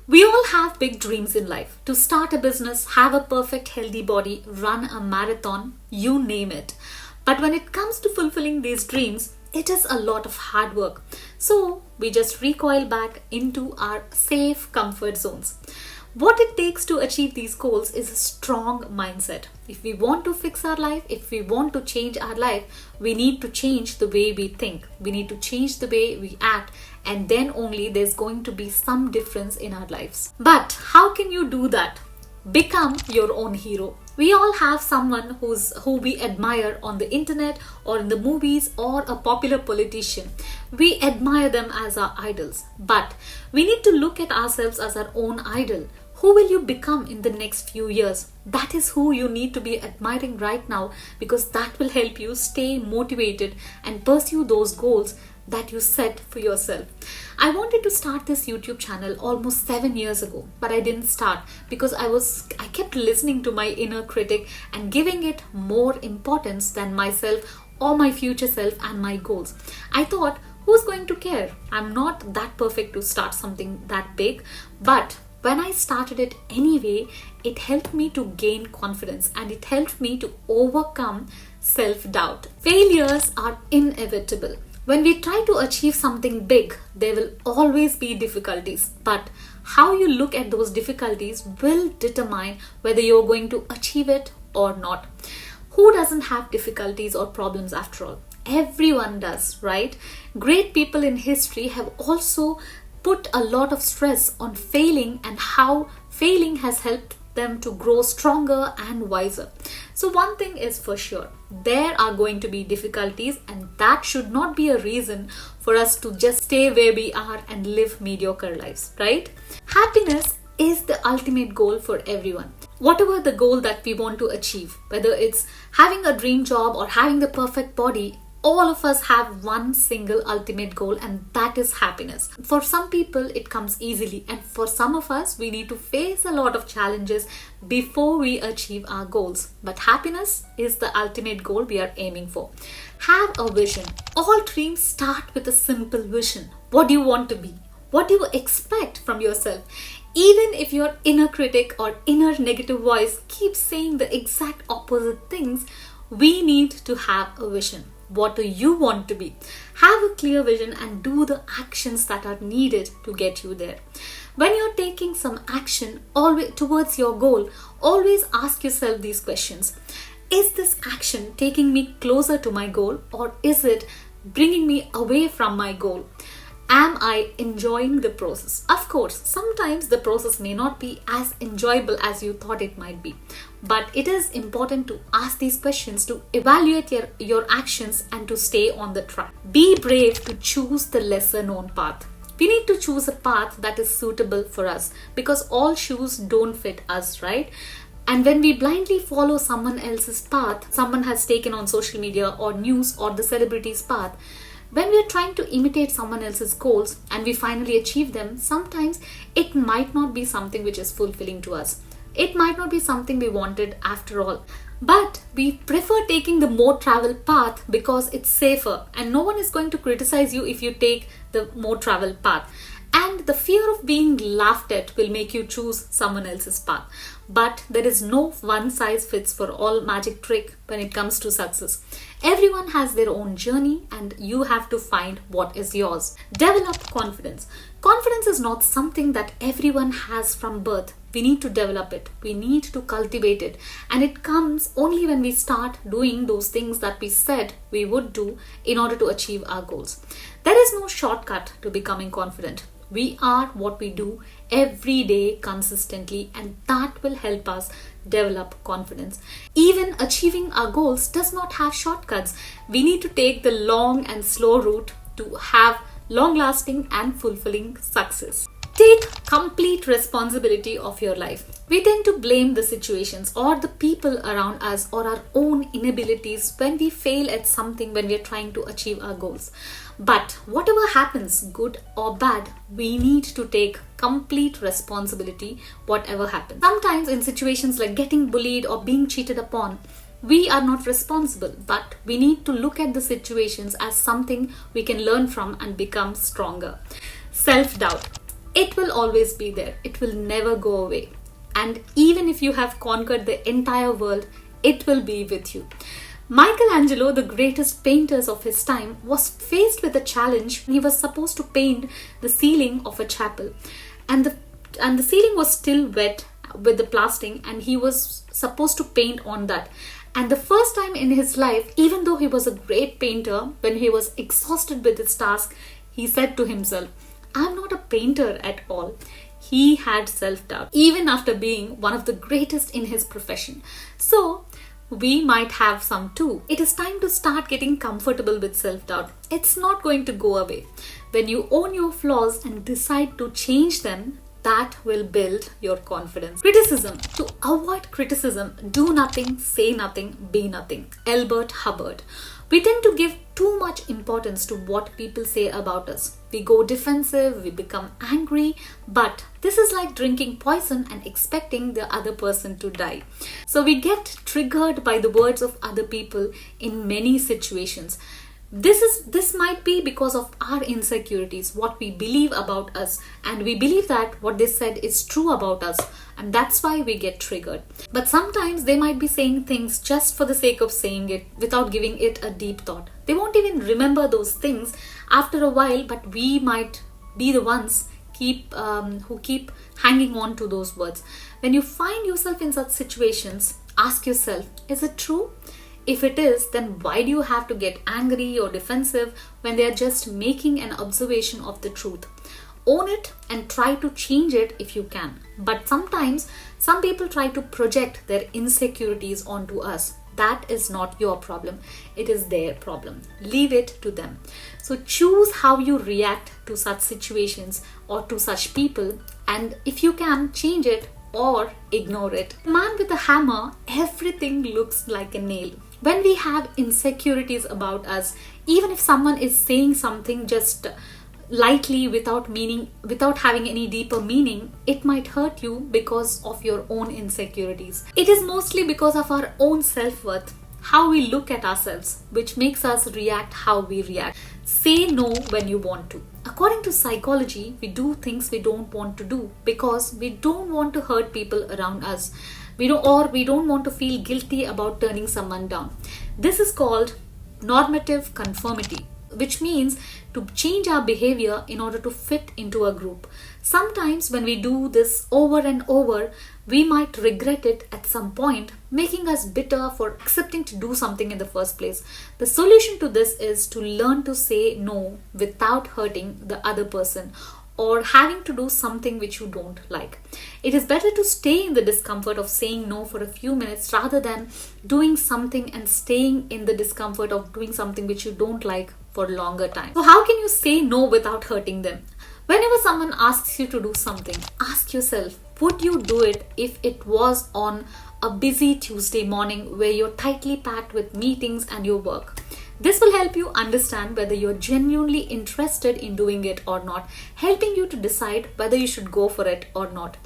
We all have big dreams in life. To start a business, have a perfect healthy body, run a marathon, you name it. But when it comes to fulfilling these dreams, it is a lot of hard work. So we just recoil back into our safe comfort zones. What it takes to achieve these goals is a strong mindset. If we want to fix our life, if we want to change our life, we need to change the way we think. We need to change the way we act, and then only there's going to be some difference in our lives. But how can you do that? Become your own hero. We all have someone who we admire on the internet or in the movies, or a popular politician. We admire them as our idols. But we need to look at ourselves as our own idol. Who will you become in the next few years? That is who you need to be admiring right now, because that will help you stay motivated and pursue those goals that you set for yourself. I wanted to start this YouTube channel almost 7 years ago, but I didn't start because I kept listening to my inner critic and giving it more importance than myself or my future self and my goals. I thought, who's going to care? I'm not that perfect to start something that big. But when I started it anyway, it helped me to gain confidence and it helped me to overcome self-doubt. Failures are inevitable. When we try to achieve something big, there will always be difficulties. But how you look at those difficulties will determine whether you're going to achieve it or not. Who doesn't have difficulties or problems after all? Everyone does, right? Great people in history have also put a lot of stress on failing and how failing has helped them to grow stronger and wiser. So one thing is for sure, there are going to be difficulties, and that should not be a reason for us to just stay where we are and live mediocre lives, right? Happiness is the ultimate goal for everyone. Whatever the goal that we want to achieve, whether it's having a dream job or having the perfect body, all of us have one single ultimate goal, and that is happiness. For some people, it comes easily, and for some of us, we need to face a lot of challenges before we achieve our goals. But happiness is the ultimate goal we are aiming for. Have a vision. All dreams start with a simple vision. What do you want to be? What do you expect from yourself? Even if your inner critic or inner negative voice keeps saying the exact opposite things, we need to have a vision. What do you want to be? Have a clear vision and do the actions that are needed to get you there. When you're taking some action always towards your goal, always ask yourself these questions. Is this action taking me closer to my goal, or is it bringing me away from my goal? Am I enjoying the process? Of course, sometimes the process may not be as enjoyable as you thought it might be. But it is important to ask these questions to evaluate your actions and to stay on the track. Be brave to choose the lesser known path. We need to choose a path that is suitable for us, because all shoes don't fit us, right? And when we blindly follow someone else's path, someone has taken on social media or news or the celebrity's path, when we are trying to imitate someone else's goals and we finally achieve them, sometimes it might not be something which is fulfilling to us. It might not be something we wanted after all. But we prefer taking the more traveled path because it's safer, and no one is going to criticize you if you take the more traveled path. And the fear of being laughed at will make you choose someone else's path. But there is no one size fits for all magic trick when it comes to success. Everyone has their own journey, and you have to find what is yours. Develop confidence. Confidence is not something that everyone has from birth. We need to develop it. We need to cultivate it. And it comes only when we start doing those things that we said we would do in order to achieve our goals. There is no shortcut to becoming confident. We are what we do every day consistently, and that will help us develop confidence. Even achieving our goals does not have shortcuts. We need to take the long and slow route to have long-lasting and fulfilling success. Take complete responsibility of your life. We tend to blame the situations or the people around us or our own inabilities when we fail at something, when we are trying to achieve our goals. But whatever happens, good or bad, we need to take complete responsibility whatever happens. Sometimes in situations like getting bullied or being cheated upon, we are not responsible, but we need to look at the situations as something we can learn from and become stronger. Self-doubt. It will always be there. It will never go away. And even if you have conquered the entire world, it will be with you. Michelangelo, the greatest painter of his time, was faced with a challenge. He was supposed to paint the ceiling of a chapel, and the ceiling was still wet with the plastering, and he was supposed to paint on that. And the first time in his life, even though he was a great painter, when he was exhausted with his task, he said to himself, "I'm not a painter at all." He had self-doubt, even after being one of the greatest in his profession. So, we might have some too. It is time to start getting comfortable with self-doubt. It's not going to go away. When you own your flaws and decide to change them, that will build your confidence. Criticism. To avoid criticism, do nothing, say nothing, be nothing. Albert Hubbard. We tend to give too much importance to what people say about us. We go defensive, we become angry, but this is like drinking poison and expecting the other person to die. So we get triggered by the words of other people in many situations. This might be because of our insecurities, what we believe about us, and we believe that what they said is true about us, and that's why we get triggered. But sometimes they might be saying things just for the sake of saying it without giving it a deep thought. They won't even remember those things after a while, but we might be the ones who keep hanging on to those words. When you find yourself in such situations, ask yourself, is it true? If it is, then why do you have to get angry or defensive when they are just making an observation of the truth? Own it and try to change it if you can. But sometimes some people try to project their insecurities onto us. That is not your problem. It is their problem. Leave it to them. So choose how you react to such situations or to such people, and if you can, change it or ignore it. Man with a hammer, everything looks like a nail. When we have insecurities about us, even if someone is saying something just lightly without having any deeper meaning, it might hurt you because of your own insecurities. It is mostly because of our own self-worth, how we look at ourselves, which makes us react how we react. Say no when you want to. According to psychology, we do things we don't want to do because we don't want to hurt people around us. We don't want to feel guilty about turning someone down. This is called normative conformity, which means to change our behavior in order to fit into a group. Sometimes when we do this over and over, we might regret it at some point, making us bitter for accepting to do something in the first place. The solution to this is to learn to say no without hurting the other person or having to do something which you don't like. It is better to stay in the discomfort of saying no for a few minutes rather than doing something and staying in the discomfort of doing something which you don't like for longer time. So how can you say no without hurting them? Whenever someone asks you to do something, ask yourself, would you do it if it was on a busy Tuesday morning where you're tightly packed with meetings and your work? This will help you understand whether you're genuinely interested in doing it or not, helping you to decide whether you should go for it or not.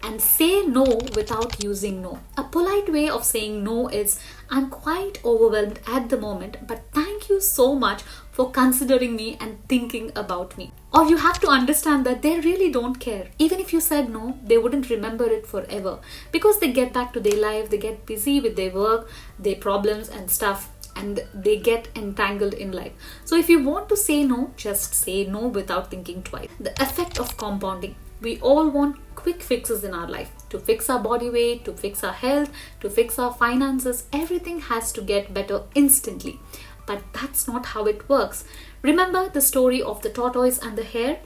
And say no without using no. A polite way of saying no is, I'm quite overwhelmed at the moment, but thank you so much for considering me and thinking about me. Or you have to understand that they really don't care. Even if you said no, they wouldn't remember it forever because they get back to their life, they get busy with their work, their problems and stuff, and they get entangled in life. So if you want to say no, just say no without thinking twice. The effect of compounding. We all want quick fixes in our life. To fix our body weight, to fix our health, to fix our finances, everything has to get better instantly. But that's not how it works. Remember the story of the tortoise and the hare?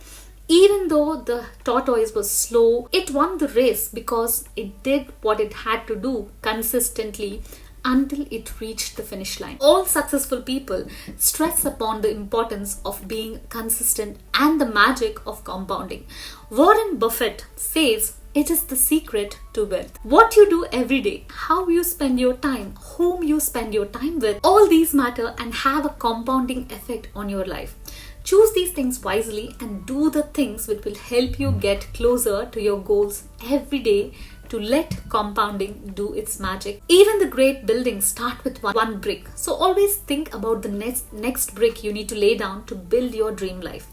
Even though the tortoise was slow, it won the race because it did what it had to do consistently until it reached the finish line. All successful people stress upon the importance of being consistent and the magic of compounding. Warren Buffett says it is the secret to wealth. What you do every day, how you spend your time, whom you spend your time with, all these matter and have a compounding effect on your life. Choose these things wisely and do the things which will help you get closer to your goals every day, to let compounding do its magic. Even the great buildings start with one brick. So always think about the next brick you need to lay down to build your dream life.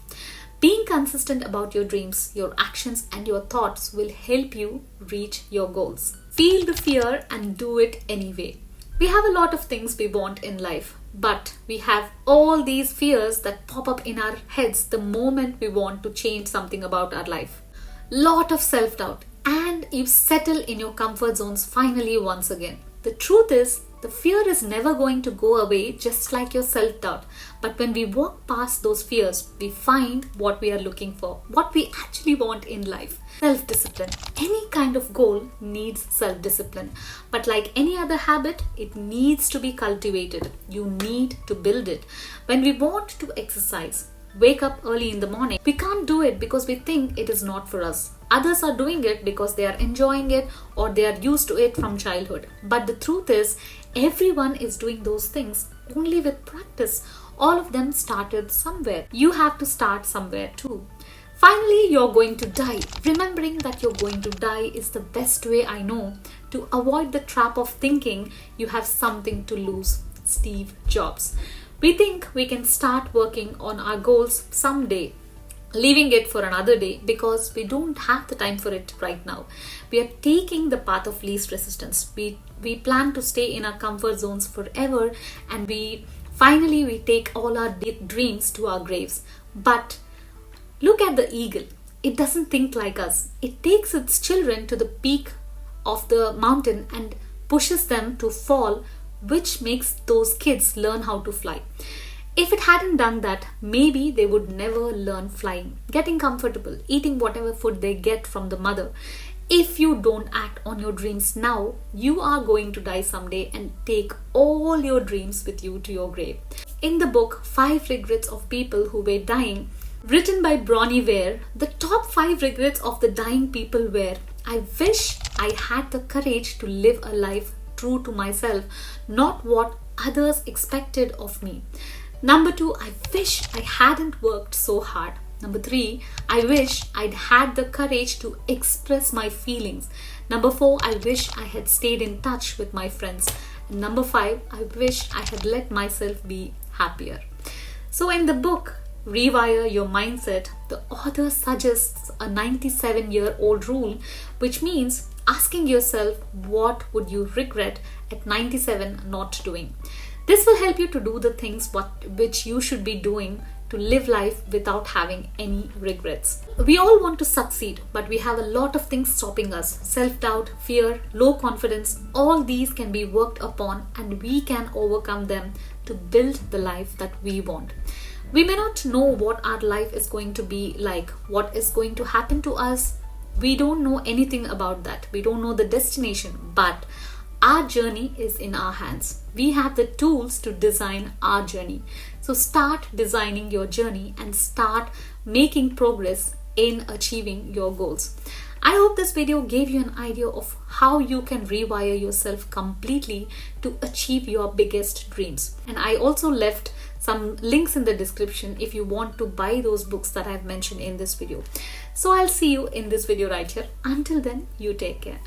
Being consistent about your dreams, your actions, and your thoughts will help you reach your goals. Feel the fear and do it anyway. We have a lot of things we want in life, but we have all these fears that pop up in our heads the moment we want to change something about our life. Lot of self-doubt, and you settle in your comfort zones finally once again. The truth is, the fear is never going to go away, just like your self-doubt. But when we walk past those fears, we find what we are looking for, what we actually want in life. Self-discipline. Any kind of goal needs self-discipline. But like any other habit, it needs to be cultivated. You need to build it. When we want to exercise, wake up early in the morning, we can't do it because we think it is not for us. Others are doing it because they are enjoying it or they are used to it from childhood. But the truth is, everyone is doing those things only with practice. All of them started somewhere. You have to start somewhere too. Finally, you're going to die. Remembering that you're going to die is the best way I know to avoid the trap of thinking you have something to lose. Steve Jobs. We think we can start working on our goals someday, leaving it for another day because we don't have the time for it right now. We are taking the path of least resistance. We plan to stay in our comfort zones forever, and we take all our dreams to our graves. But look at the eagle. It doesn't think like us. It takes its children to the peak of the mountain and pushes them to fall, which makes those kids learn how to fly. If it hadn't done that, maybe they would never learn flying, getting comfortable, eating whatever food they get from the mother. If you don't act on your dreams now, you are going to die someday and take all your dreams with you to your grave. In the book 5 Regrets of People Who Were Dying, written by Bronnie Ware, the top 5 regrets of the dying people were: I wish I had the courage to live a life true to myself, not what others expected of me. Number 2, I wish I hadn't worked so hard. Number 3, I wish I'd had the courage to express my feelings. Number 4, I wish I had stayed in touch with my friends. And number 5, I wish I had let myself be happier. So in the book Rewire Your Mindset, the author suggests a 97-year-old rule, which means asking yourself what would you regret at 97 not doing. This will help you to do the things which you should be doing to live life without having any regrets. We all want to succeed, but we have a lot of things stopping us. Self-doubt, fear, low confidence, all these can be worked upon, and we can overcome them to build the life that we want. We may not know what our life is going to be like, what is going to happen to us. We don't know anything about that. We don't know the destination, but our journey is in our hands. We have the tools to design our journey. So start designing your journey and start making progress in achieving your goals. I hope this video gave you an idea of how you can rewire yourself completely to achieve your biggest dreams. And I also left some links in the description if you want to buy those books that I've mentioned in this video. So I'll see you in this video right here. Until then, you take care.